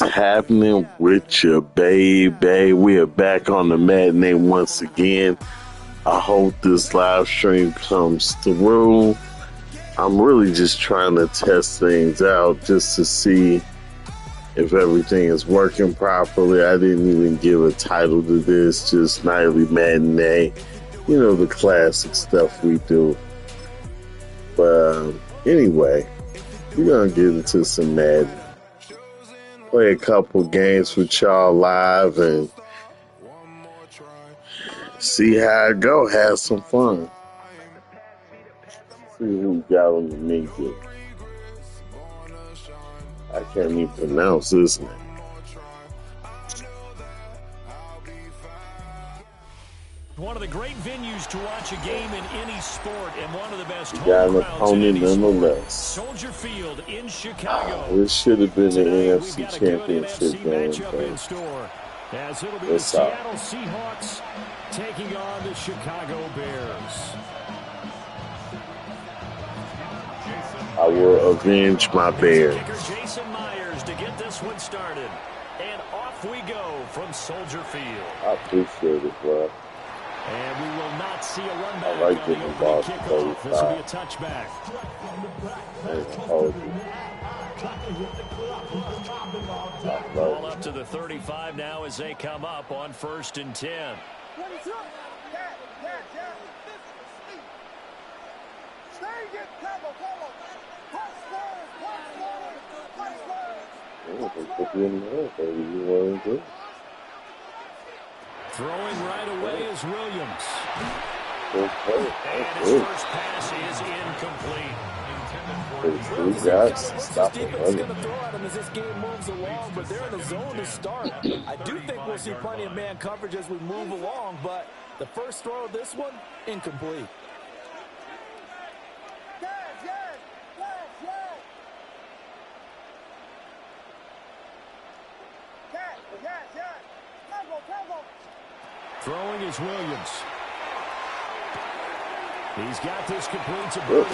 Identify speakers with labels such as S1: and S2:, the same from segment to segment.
S1: Happening with your baby? We are back on the Maddenae once again. I hope this live stream comes through. I'm really just trying to test things out just to see if everything is working properly. I didn't even give a title to this, just Nightly Maddenae. You know, the classic stuff we do. But anyway, we're going to get into some Madden. Play a couple games with y'all live and see how it go. Have some fun. See who we got on the media. I can't even pronounce this name.
S2: One of the great venues to watch a game in any sport, and one of the best home
S1: got an
S2: crowds
S1: opponent
S2: in any
S1: nonetheless.
S2: Soldier Field in Chicago.
S1: This should have been the
S2: Today,
S1: NFC Championship game.
S2: In store, as it'll be the Seattle Seahawks taking on the Chicago Bears.
S1: I will avenge my Bears.
S2: Kicker Jason Myers to get this one started, and off we go from Soldier Field.
S1: I appreciate it, bro.
S2: And we will not see a run back.
S1: I like
S2: on the
S1: getting the ball to
S2: kickoff. This will be a
S1: 35.
S2: touchback. Ball up to the 35 now as they come up on 1st and 10. Throwing right away is Williams. And his first pass is incomplete.
S1: These guys stop the
S3: defense is going to throw at him as this game moves along, but they're in a zone to start. I do think we'll see plenty of man coverage as we move along, but the first throw of this one, incomplete.
S2: Throwing is Williams. He's got this complete to Burton.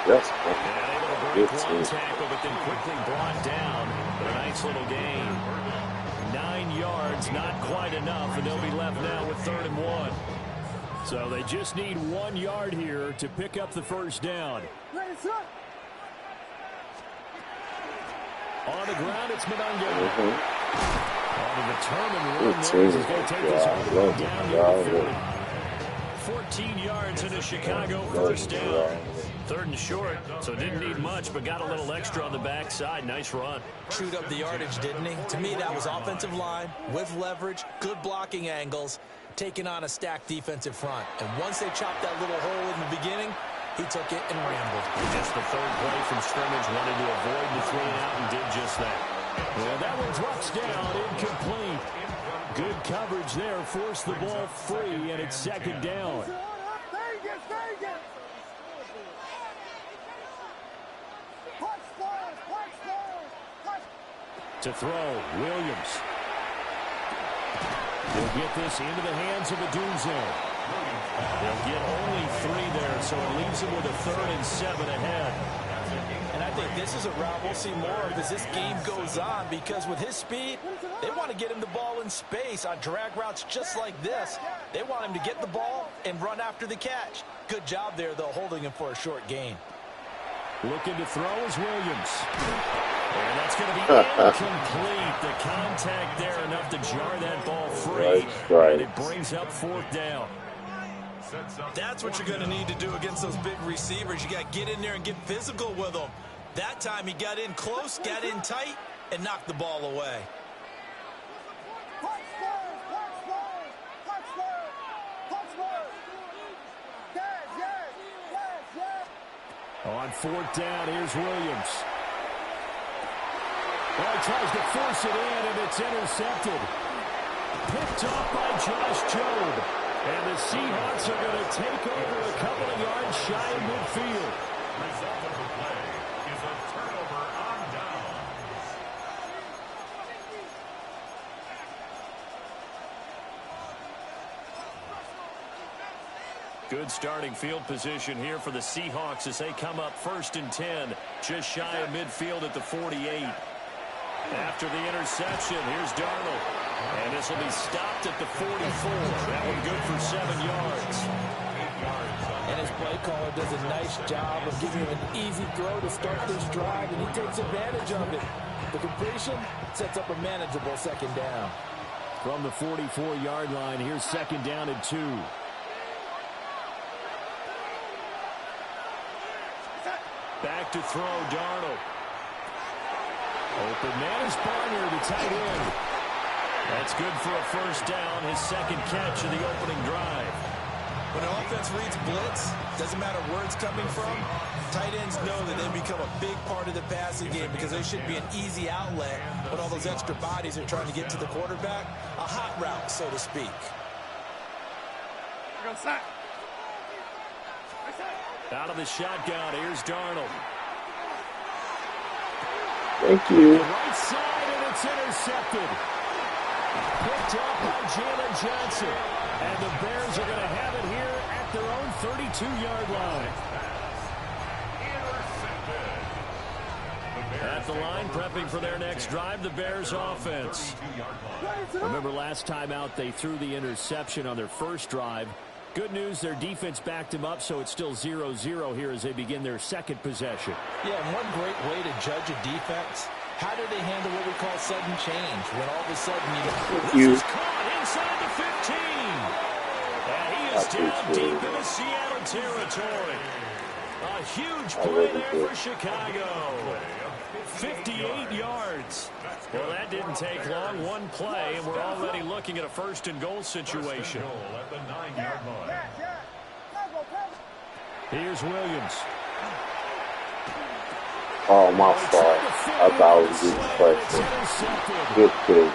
S1: Yes.
S2: And able to break one tackle, but then quickly brought down. But a nice little gain. 9 yards, not quite enough, and they'll be left now with 3rd and 1. So they just need 1 yard here to pick up the first down. On the ground, it's Maddenae. On a determined run there. He's going to take this all the way down to the 40. 14 yards into Chicago, first down. 3rd and short, so didn't need much, but got a little extra on the backside. Nice run.
S3: Chewed up the yardage, didn't he? To me, that was offensive line with leverage, good blocking angles, taking on a stacked defensive front. And once they chopped that little hole in the beginning, he took it and rambled.
S2: Just the 3rd play from scrimmage, wanted to avoid the 3 and out and did just that. Well, that one drops down, incomplete. Good coverage there, forced the ball free, and it's 2nd down. To throw, Williams. He'll get this into the hands of Adunze. They'll get only 3 there, so it leaves him with a 3rd and 7 ahead.
S3: And I think this is a route we'll see more of as this game goes on, because with his speed, they want to get him the ball in space on drag routes just like this. They want him to get the ball and run after the catch. Good job there, though, holding him for a short gain.
S2: Looking to throw is Williams. And that's going to be incomplete. The contact there enough to jar that ball free.
S1: Right.
S2: And it brings up 4th down.
S3: That's what you're going to need to do against those big receivers. You got to get in there and get physical with them. That time he got in close, got in tight, and knocked the ball away.
S2: On 4th down, here's Williams. Well, he tries to force it in, and it's intercepted. Picked off by Josh Jobe. And the Seahawks are going to take over a couple of yards shy of midfield. Result of the play is a turnover on down. Good starting field position here for the Seahawks as they come up 1st and 10, just shy of midfield at the 48. After the interception, here's Darnold. And this will be stopped at the 44. That one good for 7 yards.
S3: And his play caller does a nice job of giving him an easy throw to start this drive, and he takes advantage of it. The completion sets up a manageable second down.
S2: From the 44-yard line, here's second down and 2. Back to throw, Darnold. Open man is Barner, the tight end. That's good for a first down, his second catch of the opening drive.
S3: When an offense reads blitz, doesn't matter where it's coming from, tight ends know that they become a big part of the passing game because they should be an easy outlet when all those extra bodies are trying to get to the quarterback. A hot route, so to speak.
S2: Out of the shotgun, here's Darnold.
S1: Thank you.
S2: Right side, and it's intercepted. Picked up by Jalen Johnson. And the Bears are going to have it here at their own 32-yard line. At the line, prepping for their next drive, the Bears offense. Remember last time out, they threw the interception on their first drive. Good news, their defense backed him up, so it's still 0-0 here as they begin their second possession.
S3: Yeah, and one great way to judge a defense, how do they handle what we call sudden change? When all of a sudden,
S2: this is caught inside the 15. And he is down deep into Seattle territory. A huge play there for Chicago. 58 yards. Well, that didn't take long. One play, and we're already looking at a first and goal situation. Here's Williams.
S1: Oh, my fault. I thought I was getting questioned. Good pick.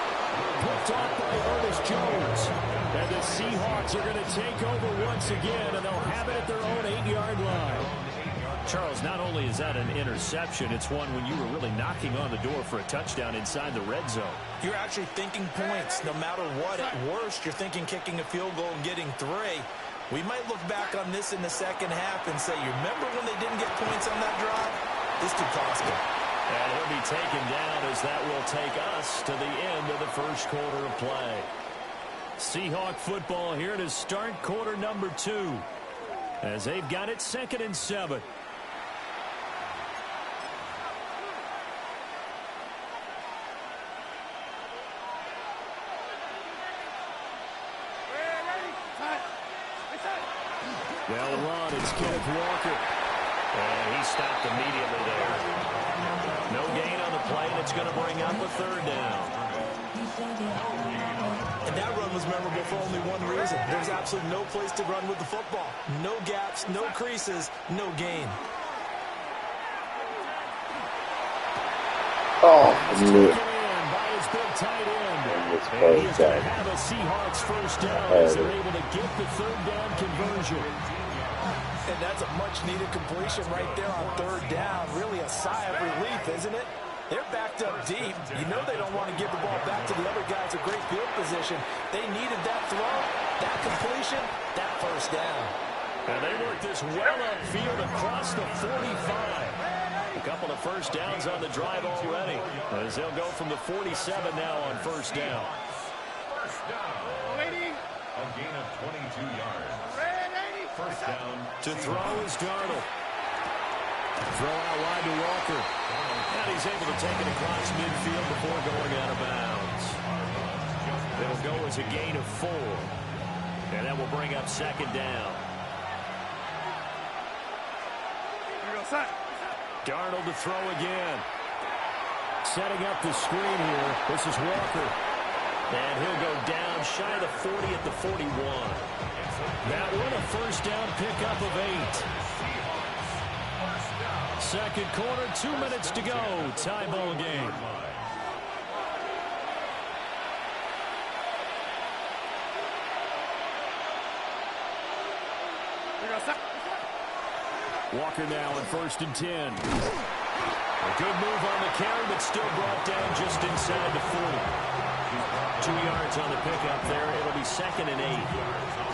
S2: Picked off by Ernest Jones. And the Seahawks are going to take over once again, and they'll have it at their own 8-yard line. Charles, not only is that an interception, it's one when you were really knocking on the door for a touchdown inside the red zone.
S3: You're actually thinking points no matter what. At worst, you're thinking kicking a field goal and getting 3. We might look back on this in the second half and say, you remember when they didn't get points on that drive? This could cost them.
S2: And he'll be taken down as that will take us to the end of the first quarter of play. Seahawk football here to start quarter number 2 as they've got it 2nd and 7. Well run, it's Kenneth Walker. And he stopped immediately there. No gain on the play, and it's going to bring up a 3rd down.
S3: And that run was memorable for only one reason. There's absolutely no place to run with the football. No gaps, no creases, no gain.
S1: Oh,
S2: Taken in by his big tight end. And he's going to have a Seahawks first down as they're able to get the 3rd down conversion.
S3: And that's a much-needed completion right there on 3rd down. Really a sigh of relief, isn't it? They're backed up deep. You know they don't want to give the ball back to the other guys in great field position. They needed that throw, that completion, that first down.
S2: And they work this well upfield across the 45. A couple of first downs on the drive already as they'll go from the 47 now on first down.
S4: A gain of 22 yards. First down.
S2: To throw is Darnold. Throw out wide to Walker. And he's able to take it across midfield before going out of bounds. It'll go as a gain of 4. And that will bring up 2nd down. Darnold to throw again. Setting up the screen here. This is Walker. And he'll go down shy of the 40 at the 41. That one a first down pickup of 8. Second quarter, 2 minutes to go. Tie ball game. Walker now in 1st and 10. A good move on the carry, but still brought down just inside the 40. 2 yards on the pickup there. It'll be 2nd and 8.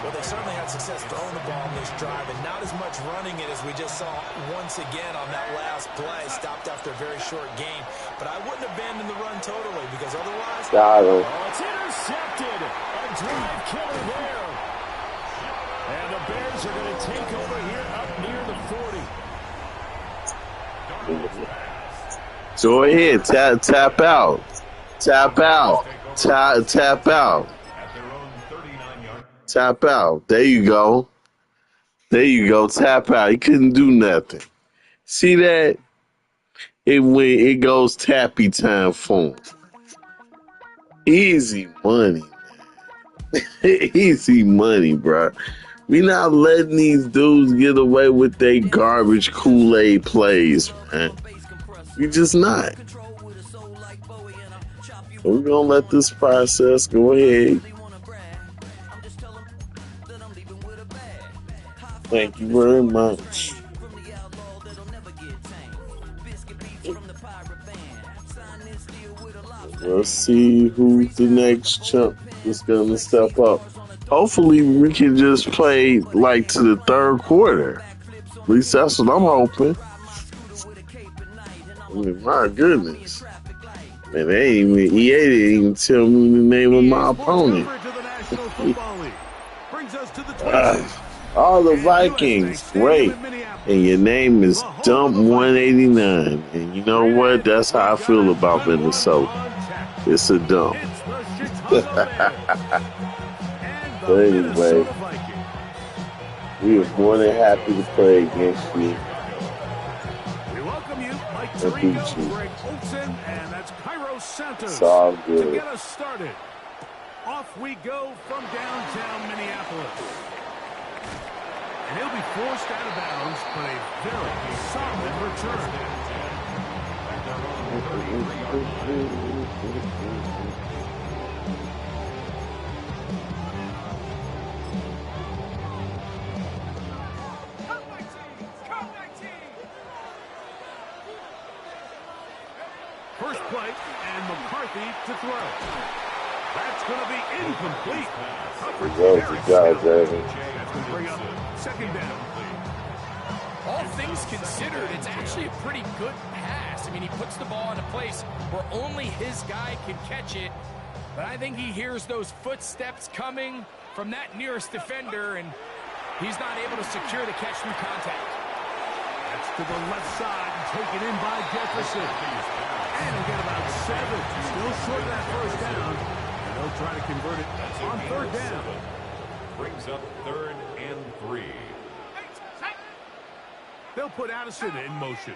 S3: Well, they certainly had success throwing the ball in this drive, and not as much running it as we just saw once again on that last play. Stopped after a very short gain. But I wouldn't abandon the run totally, because otherwise...
S1: Got him.
S2: Oh, it's intercepted. A drive killer there. And the Bears are going to take over here up near the 40.
S1: Go ahead, tap out. Tap out. Tap out. Tap out. There you go. There you go. Tap out. He couldn't do nothing. See that? It goes tappy time for him. Easy money, man. Easy money, bro. We not letting these dudes get away with their garbage Kool-Aid plays, man. We just not. We're gonna let this process go ahead. Thank you very much. We'll see who's the next chump that's gonna step up. Hopefully we can just play like to the third quarter. At least that's what I'm hoping. I mean, my goodness. Man, EA didn't even tell me the name of my opponent. All the Vikings, great. And your name is Dump189. And you know what? That's how I feel about Minnesota. It's a dump. But anyway, we are more than happy to play against you. And beat you. It's all good.
S5: To get us started. Off we go from downtown Minneapolis. And he'll be forced out of bounds, but a very solid return. First play, and McCarthy to throw. That's going to be incomplete.
S1: Good job, Evan.
S5: Bring up second down.
S6: All things considered, it's actually a pretty good pass. I mean, he puts the ball in a place where only his guy can catch it. But I think he hears those footsteps coming from that nearest defender, and he's not able to secure the catch through contact.
S5: That's to the left side, taken in by Jefferson. And he'll get about 7. Still short of that first down. And they'll try to convert it on third down.
S4: Brings up 3rd and 3.
S5: They'll put Addison in motion.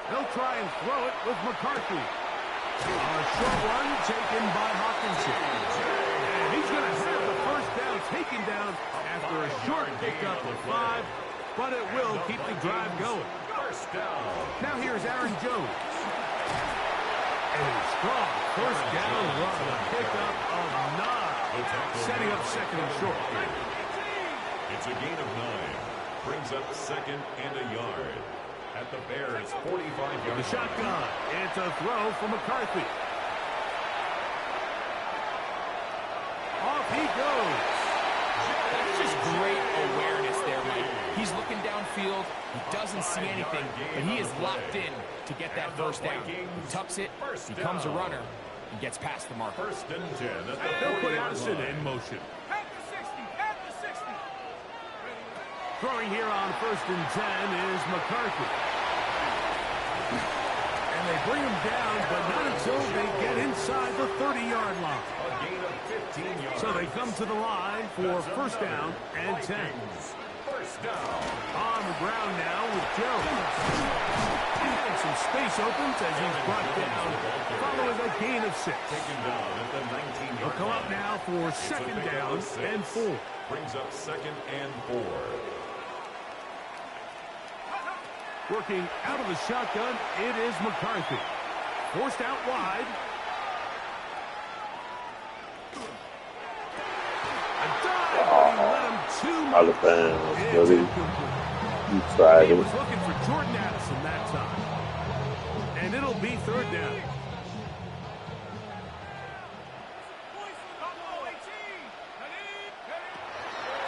S5: They'll try and throw it with McCarthy. A short run taken by Hawkinson. And he's going to have the first down taken down after a short pickup of 5, but it will keep the drive going.
S4: First down.
S5: Now here's Aaron Jones. And a strong first down run, a pickup of 9, setting up second and short.
S4: It's a gain of 9. Brings up 2nd and a yard. At the Bears' 45-yard.
S5: The shotgun. It's a throw for McCarthy. Off he goes.
S6: That's just great awareness there, Mike. He's looking downfield. He doesn't see anything, but he is locked in to get that first down. He tucks it, becomes a runner, and gets past the marker.
S4: 1st and 10.
S5: They'll put Addison in motion. Throwing here on 1st and 10 is McCarthy. And they bring him down, but not until they get inside the 30-yard line.
S4: A gain of 15 yards.
S5: So they come to the line for first down and 10.
S4: First down.
S5: On the ground now with Jones. And some space opens as he's brought down following a gain of 6.
S4: Taken down at the 19-yard
S5: He'll come up now for second down and 4.
S4: Brings up 2nd and 4.
S5: Working out of the shotgun, it is McCarthy. Forced out wide. A dive, but he led him too much.
S1: Out of bounds, buddy. You tried
S5: He
S1: him.
S5: was looking for Jordan Addison that time. And it'll be third down.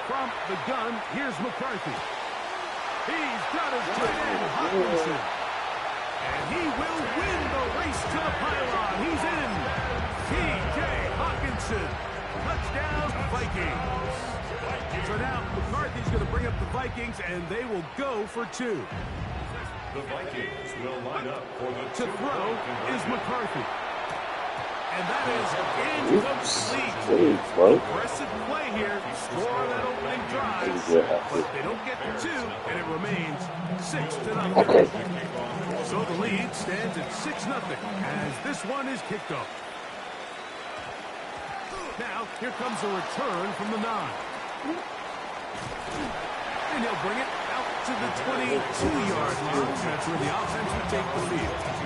S5: From the gun, here's McCarthy. He's got his tight end, Hawkinson. And he will win the race to the pylon. He's in. T.J. Hawkinson. Touchdown, Vikings. So now McCarthy's going to bring up the Vikings, and they will go for 2.
S4: The Vikings will line up for the
S5: to throw is McCarthy. And that is incomplete. Aggressive play here. Score that opening drive. But they don't get the 2, and it remains 6-0. So the lead stands at 6-0 as this one is kicked off. Now, here comes a return from the 9. And he'll bring it out to the 22-yard line. That's where the offense will take the field.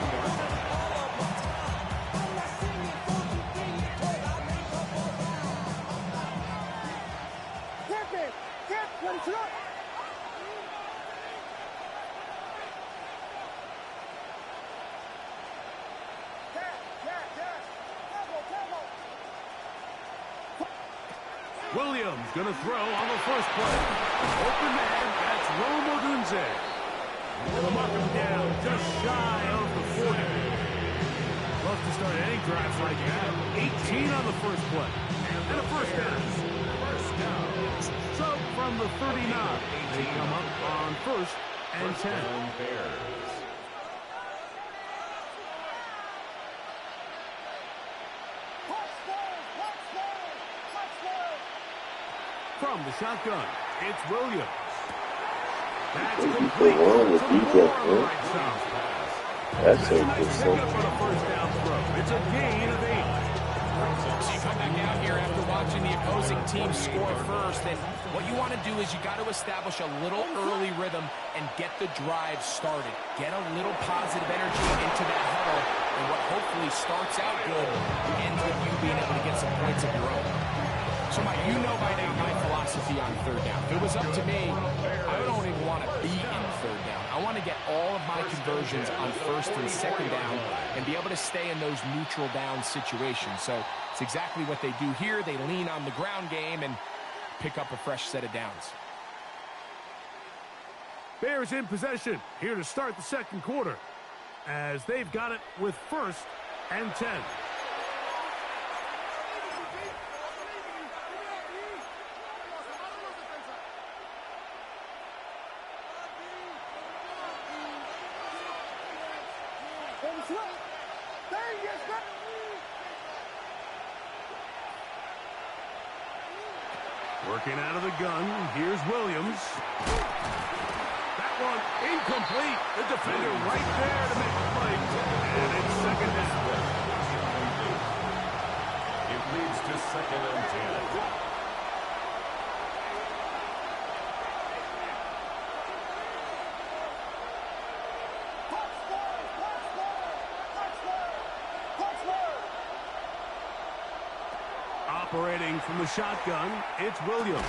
S5: Williams going to throw on the first play. Open man, that's Rome Odunze. Going to mark him down just shy of the 40. Love to start any drives like that. 18 on the first play. And a first down. So from the 39, they come up on 1st and 10. From the shotgun, it's Williams. That's complete.
S1: That's interesting.
S5: It's a gain of 8.
S6: So you come back out here after watching the opposing team score first, and what you want to do is you got to establish a little early rhythm and get the drive started. Get a little positive energy into that huddle, and what hopefully starts out good ends with you being able to get some points of your own. So, Mike, you know by now my philosophy on 3rd down. If it was up to me, I don't even want to be in 3rd down. I want to get all of my conversions on 1st and 2nd down and be able to stay in those neutral down situations. So it's exactly what they do here. They lean on the ground game and pick up a fresh set of downs.
S5: Bears in possession here to start the 2nd quarter as they've got it with 1st and 10. Working out of the gun, here's Williams. That one incomplete. The defender right there to make the play. And it's 2nd down.
S4: It leads to 2nd and 10.
S5: Operating from the shotgun, it's Williams.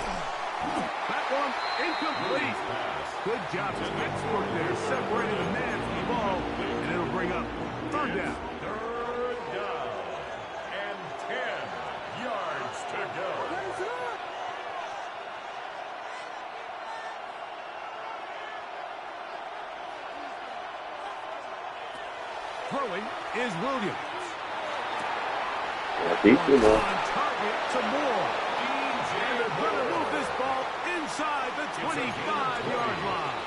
S5: That one incomplete. Good job, expert there, separating the man from the ball, and it'll bring up 3rd down.
S4: 3rd down and 10 yards to go.
S5: Throwing is Williams.
S1: Deep enough.
S5: On target to Moore. And they're going to move this ball inside the 25-yard line.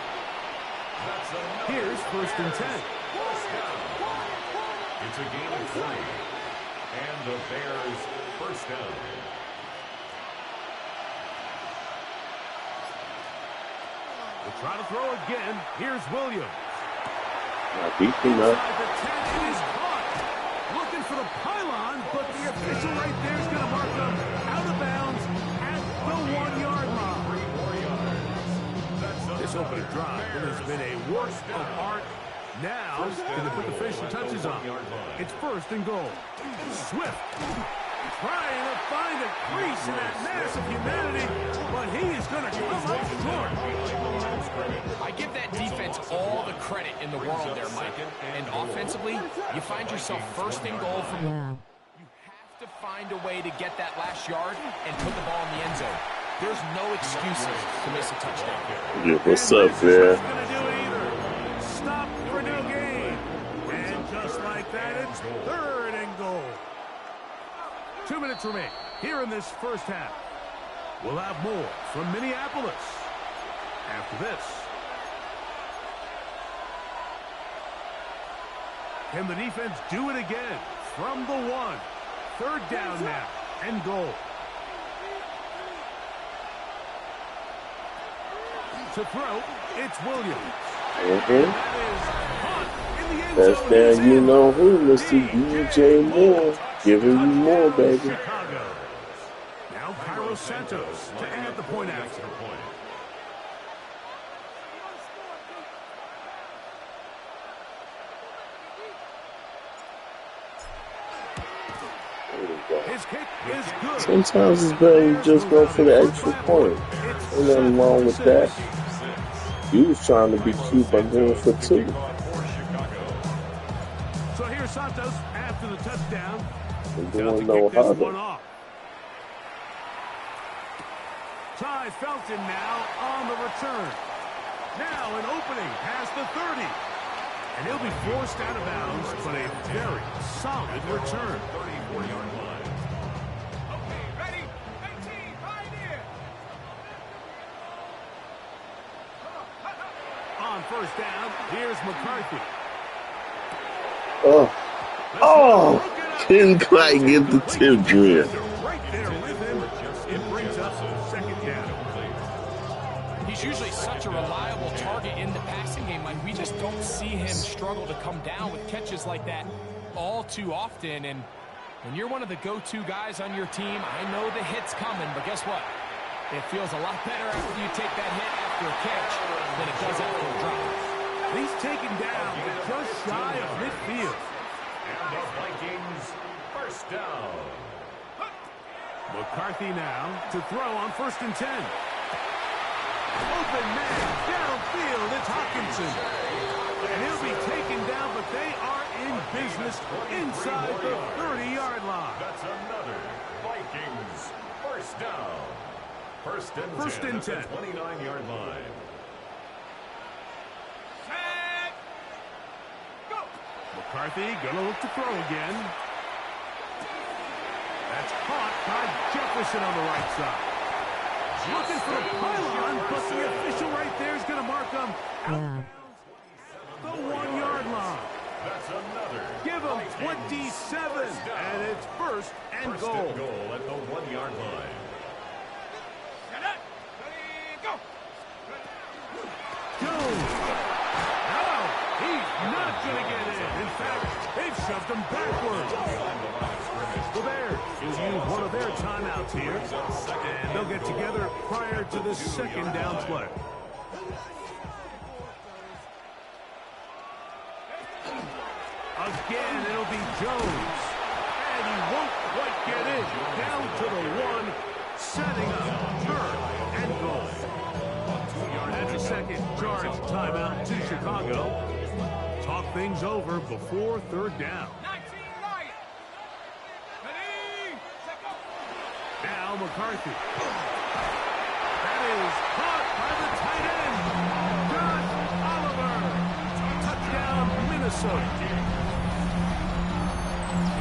S5: Here's 1st and 10.
S4: It's a gain of 3. And the Bears 1st down.
S5: We'll try to throw again. Here's Williams.
S1: Deep enough.
S5: Inside the 10, it is caught. Looking for the pylon, but the official right there is going to mark them out of bounds at the 1-yard line. This opening drive has been a work of art. Now, can they put the finishing touches on? It's 1st and goal. Swift trying to find a crease in that mass of humanity, but he is going to come up short.
S6: I give that defense all the credit in the world there, Mike. And offensively, you find yourself 1st and goal from... You have to find a way to get that last yard and put the ball in the end zone. There's no excuses to miss a touchdown.
S1: Yeah, what's up, man?
S5: Stop for no gain. And just like that, it's 3rd and goal. 2 minutes remain here in this first half. We'll have more from Minneapolis after this. Can the defense do it again from the 1? 3rd down now and goal. To throw, it's Williams.
S1: That's down, you know who, Mr. DJ Moore. Giving you more, baby.
S5: Chicago. Now Cairo Santos to add the point after. His kick is good.
S1: Sometimes it's better to just go for the extra point. Ain't nothing wrong with that. You was trying to be cute by going for 2.
S5: So here's Santos after the touchdown.
S1: Doing no harder.
S5: Ty Felton now on the return. Now an opening past the 30. And he'll be forced out of bounds, but a very solid return. 34-yard line. Okay, ready? 18, right in. On first down, here's McCarthy.
S1: Oh, couldn't quite get the tip drill.
S5: Right there with him. It brings up second down.
S6: He's usually such a reliable target in the passing game. Like, we just don't see him struggle to come down with catches like that all too often. And when you're one of the go-to guys on your team, I know the hit's coming, but guess what? It feels a lot better after you take that hit after a catch than it does after a drop.
S5: He's taken down just shy of midfield.
S4: And the Vikings first down.
S5: McCarthy now to throw on 1st and 10. Open man downfield. It's Hawkinson. And he'll be taken down, but they are in business inside the 30-yard line.
S4: That's another Vikings first down. First and 10 at the 29-yard line.
S5: McCarthy gonna look to throw again. That's caught by Jefferson on the right side. Looking for the pylon, but the official right there is gonna mark him out the 1-yard line.
S4: That's another.
S5: Give him 27, and it's first and goal.
S4: First and goal at the 1-yard line.
S5: Jones. No, he's not going to get in. In fact, they've shoved him backwards. The Bears will use one of their timeouts here, and they'll get together prior to the second down play. Again, it'll be Jones. And he won't quite get in. Down to the 1, setting up 3rd and goal. That's a second charge timeout to Chicago. Talk things over before 3rd down. Now McCarthy. That is caught by the tight end. Josh Oliver. Touchdown, Minnesota.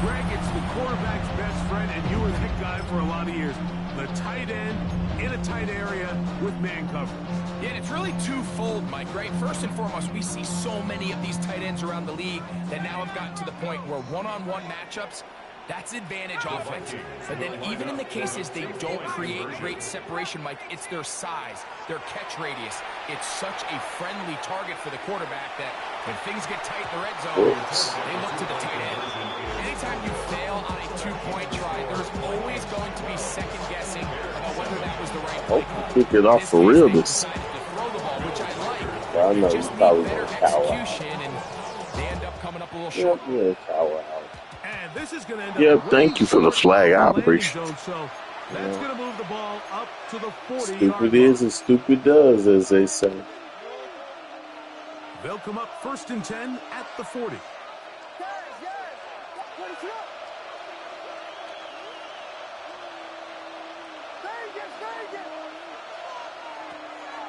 S5: Greg, it's the quarterback's best friend, and you were that guy for a lot of years. The tight end in a tight area with man coverage.
S6: Yeah, and it's really twofold, Mike, right? First and foremost, we see so many of these tight ends around the league that now have gotten to the point where one-on-one matchups, that's advantage offense. But then even in the cases they don't create great separation, Mike, it's their size, their catch radius. It's such a friendly target for the quarterback that when things get tight in the red zone, they look to the tight end. Anytime you fail on a two-point try, there's always going to be second guessing about whether that was the right play.
S1: Hope you kick it off for real this.
S6: To throw the ball, which I like.
S1: I know
S6: Just
S1: you probably
S6: need better
S1: gonna cower out.
S6: execution, and they end up coming up a little short.
S1: Yeah, cower out.
S5: And this is going to end
S1: Yeah,
S5: up
S1: thank you for the flag. I appreciate it.
S5: So that's going to move the ball up to the 40-yard
S1: Stupid is and stupid does, as they say.
S5: They'll come up 1st and 10 at the 40.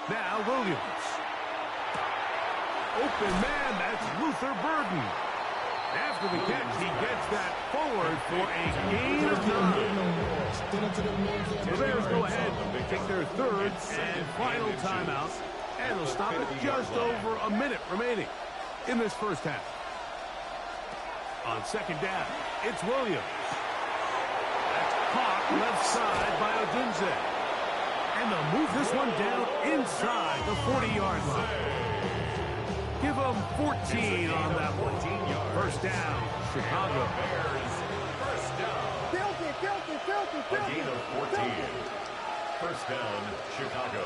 S5: Now Williams. Open man, that's Luther Burden. After the catch, he gets that forward for a gain of 9. The Bears go ahead, take their third and final timeout, and they'll stop it just over a minute remaining in this first half. On second down, it's Williams. That's caught left side by Odunze. And they'll move this one down inside the 40-yard line. Give them 14 on that one. First down, Chicago.
S4: First down. A gain of 14. First down, Chicago.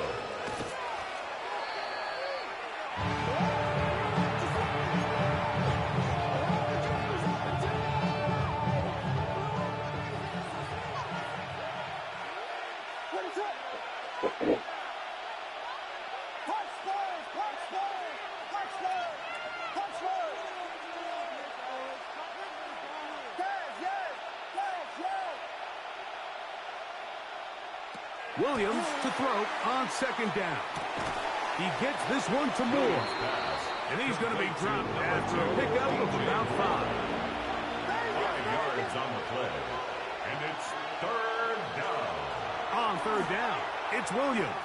S5: Williams to throw on second down. He gets this one to Moore. And he's going to be dropped after a pickup of about 5.
S4: 5 yards on the play. And it's third down.
S5: On third down, it's Williams.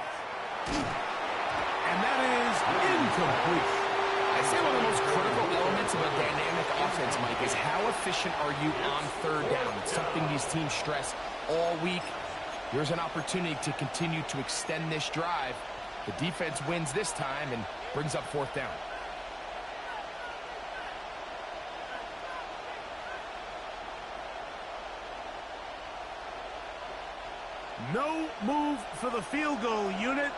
S5: And that is incomplete.
S6: I'd say one of the most critical elements of a dynamic offense, Mike, is how efficient are you on third down? It's something these teams stress all week. Here's an opportunity to continue to extend this drive. The defense wins this time and brings up fourth down.
S5: No move for the field goal unit.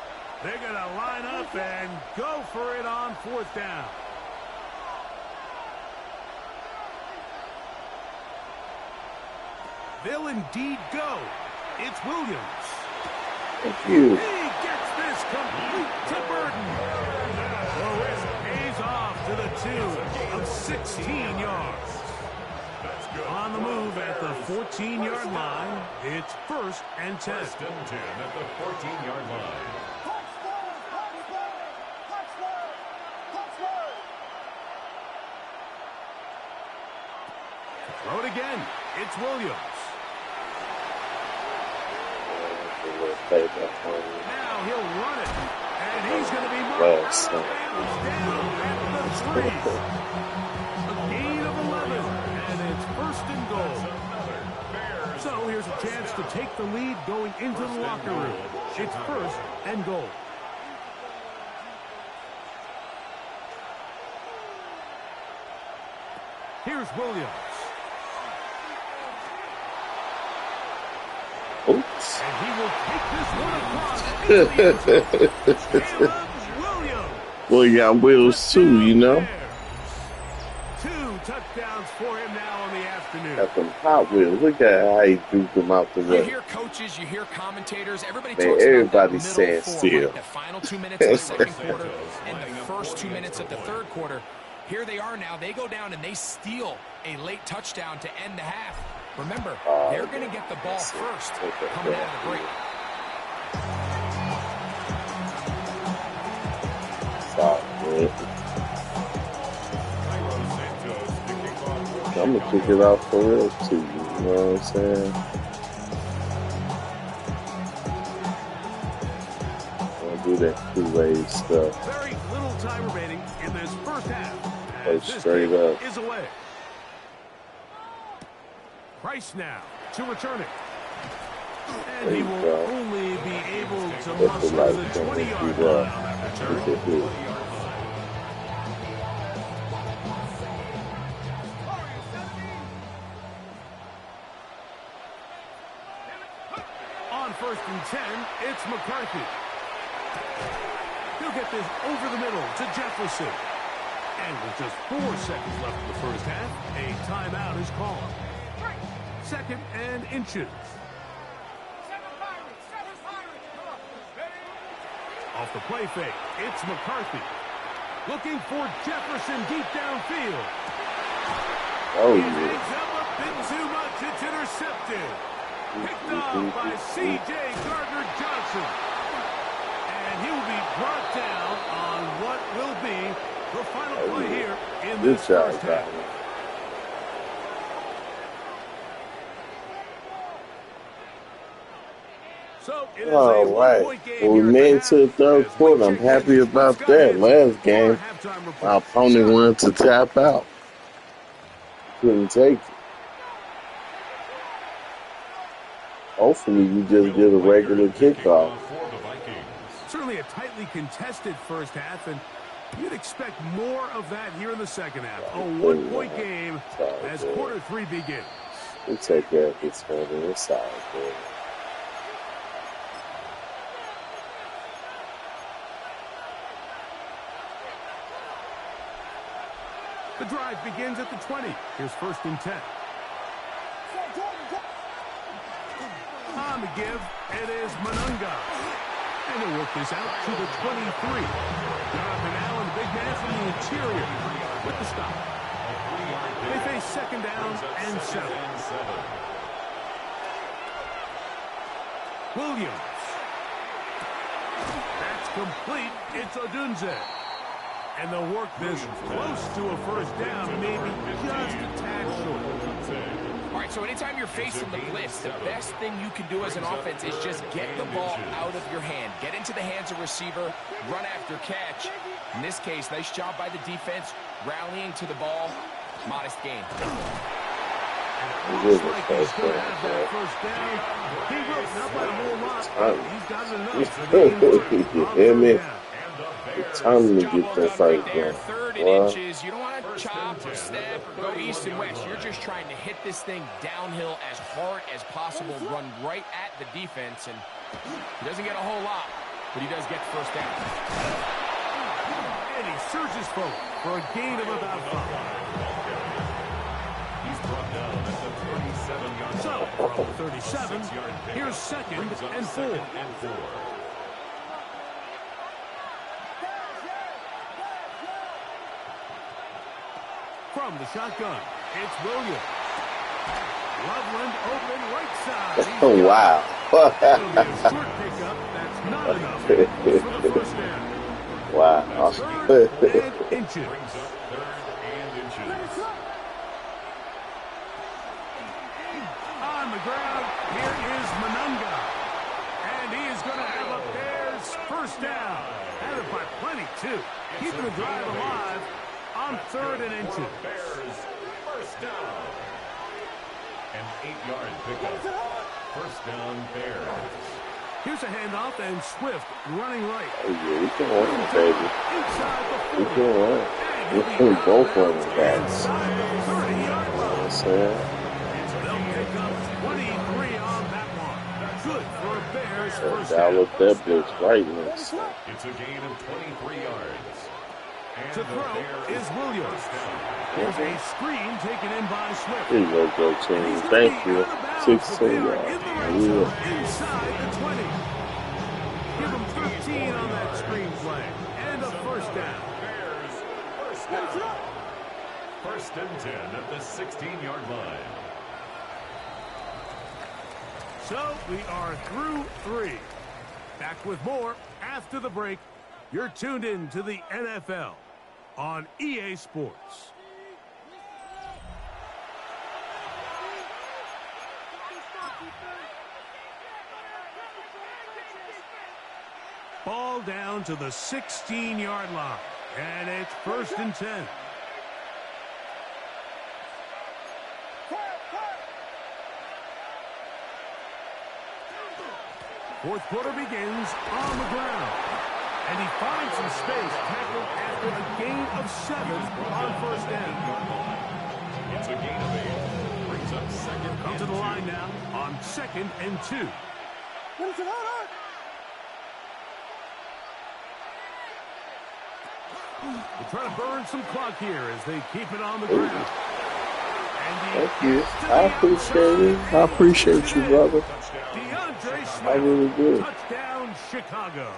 S5: They're going to line up and go for it on fourth down. They'll indeed go. It's Williams.
S1: Thank you.
S5: He gets this complete to Burden. The risk pays off to the tune of 16 yards. On the move at the 14-yard line, it's first and 10.
S4: First and 10 at the 14-yard line.
S5: Throw it again. It's Williams. Now he'll run it. And he's going to be marked down at the 3. A gain of 11. And it's first and goal. So here's a chance to take the lead going into the locker room. It's first and goal. Here's Williams.
S1: Oops.
S5: And he will take this one across into the end zone. Caleb Williams.
S1: Well, you got wheels too, you know.
S5: 2 touchdowns for him now on the afternoon.
S1: Got them Hot Wheels. Look at how he duped them out the
S6: You
S1: way.
S6: hear coaches, you hear commentators, everybody
S1: Man,
S6: talks
S1: everybody's
S6: about that middle
S1: saying
S6: four,
S1: still.
S6: like the final 2 minutes of the second quarter and the first 2 minutes of the third quarter. Here they are now. They go down and they steal a late touchdown to end the half. Remember, they're going to get the ball first coming out of the break.
S1: Stop, man. I'm going to kick it out for real, too. You know what I'm saying? I'll do that Kool-Aid stuff.
S5: Very little time remaining in this first half.
S1: Oh,
S5: As this
S1: straight
S5: game
S1: up.
S5: is away. Price now to return it. And
S1: There
S5: he
S1: you
S5: will
S1: go.
S5: only be able to
S1: That's the
S5: muster
S1: light
S5: the
S1: coming
S5: 20-yard
S1: through
S5: line
S1: there.
S5: on that return.
S1: Look at this.
S5: On first and 10, it's McCarthy. He'll get this over the middle to Jefferson. And with just 4 seconds left in the first half, a timeout is called. Second and inches. Off the play fake, it's McCarthy. Looking for Jefferson deep downfield.
S1: Oh,
S5: He
S1: yeah.
S5: digs up a bit too much. It's intercepted. Picked off by C.J. Gardner-Johnson. And he'll be brought
S1: shot, got me.
S5: So it is
S1: All
S5: a
S1: right.
S5: one-point game
S1: Well, we
S5: here
S1: made
S5: at
S1: it to the third
S5: as we
S1: quarter. I'm
S5: check in
S1: happy
S5: with
S1: about
S5: Scott
S1: that.
S5: Hanson
S1: Last
S5: for
S1: game,
S5: our halftime report.
S1: my opponent
S5: Scott.
S1: wanted to tap out. Couldn't take it. Hopefully, you just get a regular kickoff.
S5: Certainly a tightly contested first half, and you'd expect more of that here in the second half. A one-point game as quarter three begins.
S1: We take care of this one on this side, man.
S5: The drive begins at the 20. Here's first and 10. On the give, it is Manunga. And they'll work this out to the 23. Jonathan Allen, the big man from the interior, with the stop. They face second down and 7. Williams. That's complete. It's Odunze. And they'll work this close to a first down, maybe just a tad short.
S6: All right, so anytime you're facing the blitz, the best thing you can do as an offense is just get the ball out of your hand. Get into the hands of receiver, run after catch. In this case, nice job by the defense, rallying to the ball. Modest gain.
S5: Looks like he's going to have that first down. He will, not by a whole lot, but he's got enough to gain first down.
S1: Time to get that first down.
S6: Third and inches. You don't want to chop or step or go east and west. You're just trying to hit this thing downhill as hard as possible, run right at the defense, and he doesn't get a whole lot, but he does get the first down.
S5: And he surges forward for a gain of about 5.
S4: He's brought down at the 37-yard line.
S5: So, from 37, here's second and 4. From the shotgun, it's Williams. Loveland open right side.
S1: Oh, wow.
S5: That'll be a short pickup. That's not enough for the first down.
S1: Wow.
S5: Third and inches. On the ground, here is Manunga. And he is going to have a Bears first down. Had it by plenty, too. Keeping the drive alive on third and inches.
S4: Bears first down. An 8-yard pickup. First down, Bears.
S5: Here's a handoff, and Swift running right.
S1: Oh, yeah, we can run, baby.
S5: Inside the 40.
S1: We can run. We can both run backs.
S5: Inside the 30-yard line.
S1: Yes, sir.
S5: They'll pick up 23 on that one. Good for a Bears first
S1: Dial
S5: down.
S1: up that blitz right next time.
S4: It's a gain of 23 yards. And
S5: To throw is Williams. There's a screen taken in by Swift.
S1: Here you go, team. Thank you. 16 yards.
S5: Yeah. Inside the 20. Give them 13 on that screen play. And a first down.
S4: Bears first down. First and 10 at the 16-yard line.
S5: So we are through 3. Back with more after the break. You're tuned in to the NFL on EA Sports. Ball down to the 16-yard line, and it's first and 10. Fourth quarter begins on the ground. And he finds some space, tackled after a gain of 7 on first down.
S4: It's a gain of 8. Brings up second.
S5: Come to the line now on second and 2. They're trying to burn some clock here as they keep it on the ground.
S1: Thank you. I appreciate it. I appreciate you, brother.
S5: DeAndre Swift,
S1: I really do.
S5: touchdown Chicago.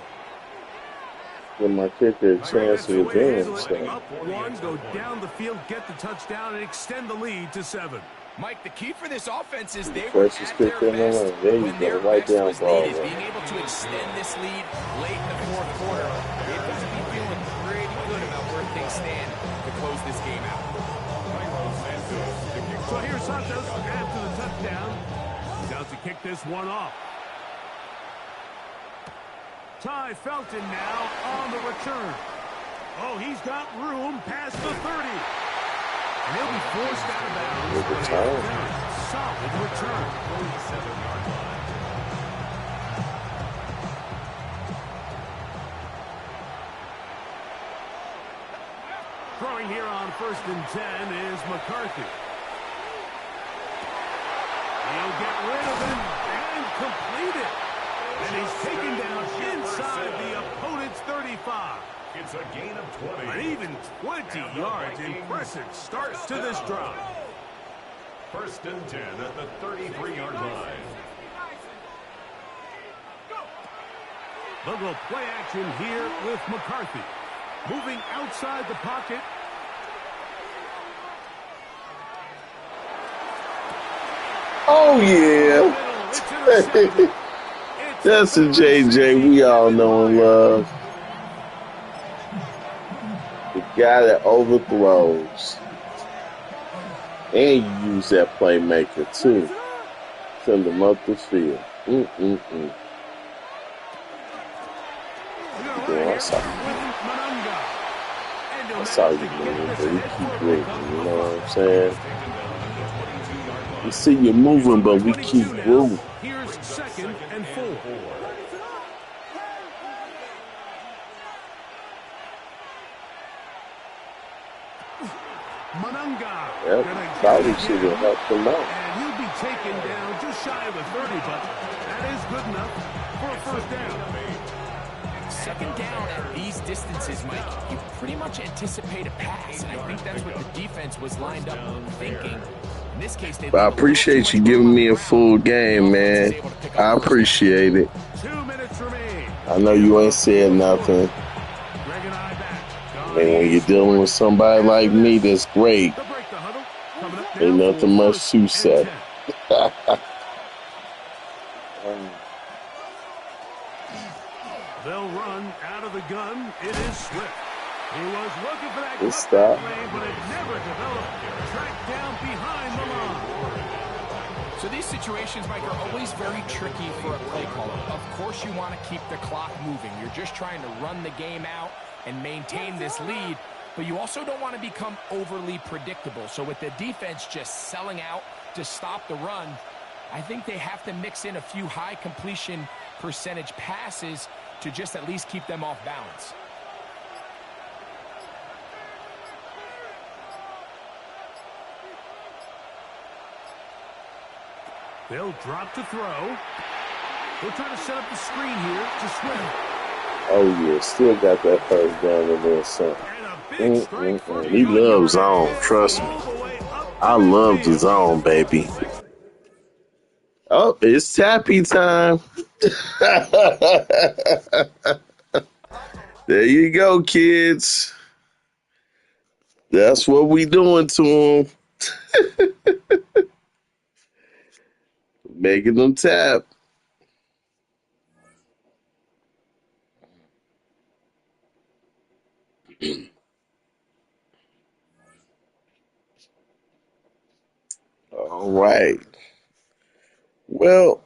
S1: Give my kicker a chance to advance.
S5: Up one, go down the field, get the touchdown, and extend the lead to 7.
S6: Mike, the key for this offense is they were
S1: Freshest
S6: at their
S1: kicker in the
S6: best
S1: line. There you
S6: when
S1: go.
S6: their
S1: Right
S6: best
S1: down,
S6: was
S1: ball.
S6: needed. Being able to extend this lead late in the fourth quarter, they've got to be feeling pretty good about where things stand. The close this game out.
S5: So here's Santos after the touchdown. He's out to kick this one off. Ty Felton now on the return. Oh, he's got room past the 30. And he'll be forced out of bounds. Solid return. 27-yard line. Throwing here on 1st and 10 is McCarthy. He'll get rid of it and complete it. And he's taken down inside the opponent's 35.
S4: It's a gain of 20.
S5: An even 20 yards. Impressive start to this drive.
S4: 1st and 10 at the 33-yard line.
S5: They'll go play action here with McCarthy. Moving outside the pocket.
S1: Oh, yeah. That's the JJ we all know and love. The guy that overthrows. And you use that playmaker, too. Send them up the field. That's how you do it, but we keep moving, you know what I'm saying? We see you moving, but we keep moving.
S5: Here's 2nd and 4. Manunga.
S1: Yep, probably should have helped him out.
S5: And he'll be taken down just shy of the 30, but that is good enough for a 1st down.
S6: 2nd down at these distances, Mike, you pretty much anticipate a pass, and I think that's what the defense was lined up thinking. In this case,
S1: But I appreciate you giving me a full game, man. I appreciate it.
S5: 2 minutes remain.
S1: I know you ain't said nothing. I mean, when you're dealing with somebody like me, that's great. Ain't nothing much to say.
S5: They'll run out of the gun. It is Swift. He was looking for that
S1: stop.
S5: play, but it never developed. Tracked down behind the line.
S6: So these situations, Mike, are always very tricky for a play caller. Of course you want to keep the clock moving. You're just trying to run the game out and maintain this lead, but you also don't want to become overly predictable. So with the defense just selling out to stop the run, I think they have to mix in a few high completion percentage passes to just at least keep them off balance.
S5: They'll drop to throw. They'll try to set up the screen here to Swift.
S1: Oh, yeah, still got that 1st down in there, son. He loves zone, trust me. I love the zone, baby. Oh, it's tappy time. There you go, kids. That's what we doing to them. Making them tap. All right. Well,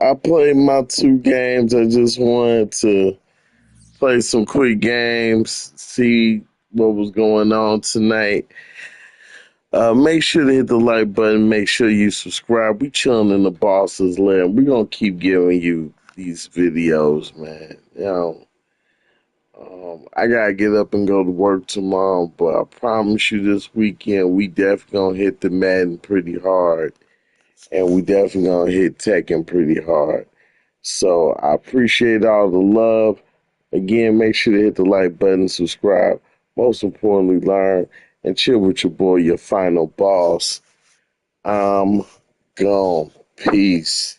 S1: I played my 2 games. I just wanted to play some quick games, see what was going on tonight. Make sure to hit the like button. Make sure you subscribe. We chilling in the boss's land. We're going to keep giving you these videos, man. You know, I got to get up and go to work tomorrow, but I promise you this weekend, we definitely going to hit the Madden pretty hard. And we definitely going to hit Tekken pretty hard. So I appreciate all the love. Again, make sure to hit the like button, subscribe. Most importantly, learn and chill with your boy, your final boss. I'm gone. Peace.